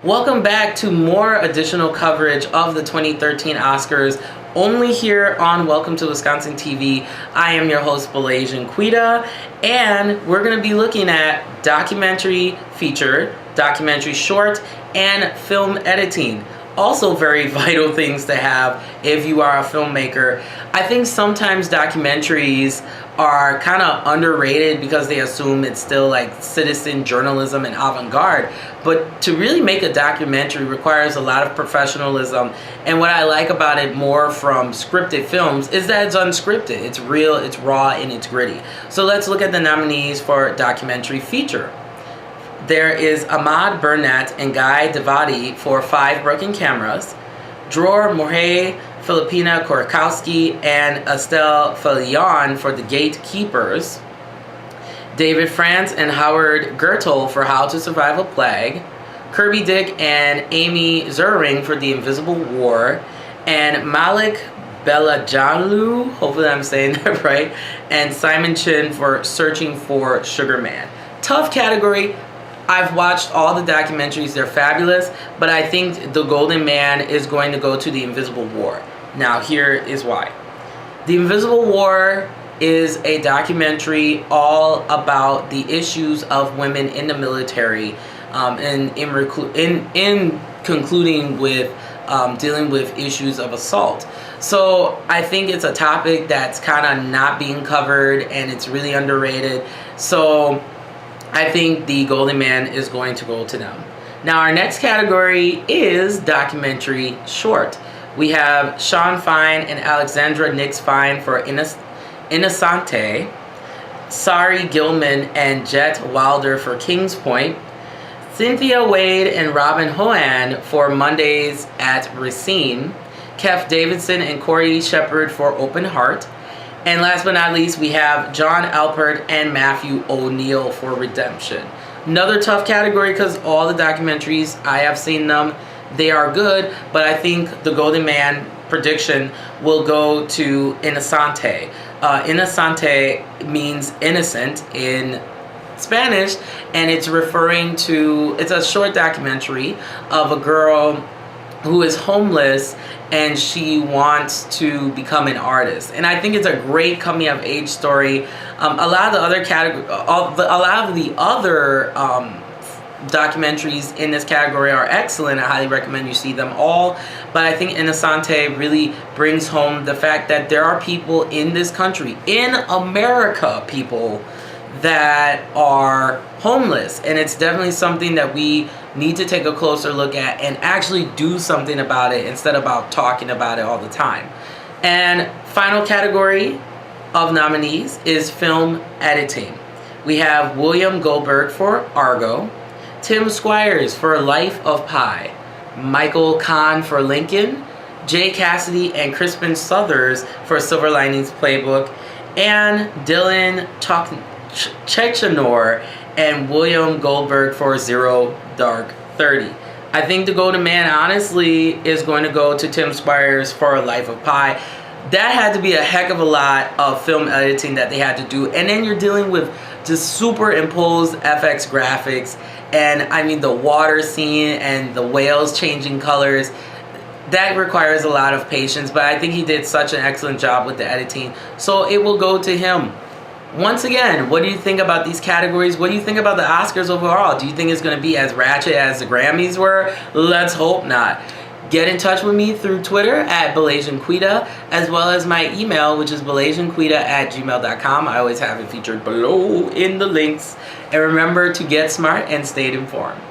Welcome back to more additional coverage of the 2013 Oscars, only here on Welcome to Wisconsin TV. I am your host, blasianquita, and we're going to be looking at documentary feature, documentary short, and film editing. Also very vital things to have if you are a filmmaker. I think sometimes documentaries are kind of underrated because they assume it's still like citizen journalism and avant-garde. But to really make a documentary requires a lot of professionalism. And what I like about it more from scripted films is that it's unscripted. It's real, it's raw, and it's gritty. So let's look at the nominees for documentary feature. There is Ahmad Burnett and Guy Devadi for Five Broken Cameras, Dror Morhe, Filipina Korakowski, and Estelle Filion for The Gatekeepers, David France and Howard Gertel for How to Survive a Plague, Kirby Dick and Amy Zerring for The Invisible War, and Malik Belajanlu, hopefully I'm saying that right, and Simon Chin for Searching for Sugar Man. Tough category. I've watched all the documentaries, they're fabulous, but I think The Golden Man is going to go to The Invisible War. Now, here is why. The Invisible War is a documentary all about the issues of women in the military, and in concluding with dealing with issues of assault. So I think it's a topic that's kind of not being covered, and it's really underrated. So I think The Golden Man is going to go to them. Now, our next category is documentary short. We have Sean Fine and Alexandra Nix Fine for Innocente, Sari Gilman and Jet Wilder for Kings Point, Cynthia Wade and Robin Hoan for Mondays at Racine, Kef Davidson and Corey Shepard for Open Heart, and last but not least, we have John Alpert and Matthew O'Neill for Redemption. Another tough category because all the documentaries, I have seen them, they are good, but I think The Golden Man prediction will go to Innocente. Innocente means innocent in Spanish, and it's referring to, it's a short documentary of a girl who is homeless and she wants to become an artist. And I think it's a great coming of age story. A lot of the other documentaries in this category are excellent. I highly recommend you see them all. But I think Innocente really brings home the fact that there are people in this country, in America, people that are homeless. And it's definitely something that we need to take a closer look at and actually do something about it instead of about talking about it all the time. And final category of nominees is film editing. We have William Goldberg for Argo, Tim Squires for Life of Pi, Michael Kahn for Lincoln, Jay Cassidy and Crispin Southers for Silver Linings Playbook, and Dylan Chechenor and William Goldberg for Zero Dark 30. I think The Golden Man, honestly, is going to go to Tim Squires for Life of Pi. That had to be a heck of a lot of film editing that they had to do. And then you're dealing with just superimposed FX graphics. And I mean, the water scene and the whales changing colors. That requires a lot of patience. But I think he did such an excellent job with the editing. So it will go to him. Once again, what do you think about these categories? What do you think about the Oscars overall? Do you think it's going to be as ratchet as the Grammys were? Let's hope not. Get in touch with me through Twitter at blasianquita, as well as my email, which is blasianquita@gmail.com. I always have it featured below in the links. And remember to get smart and stay informed.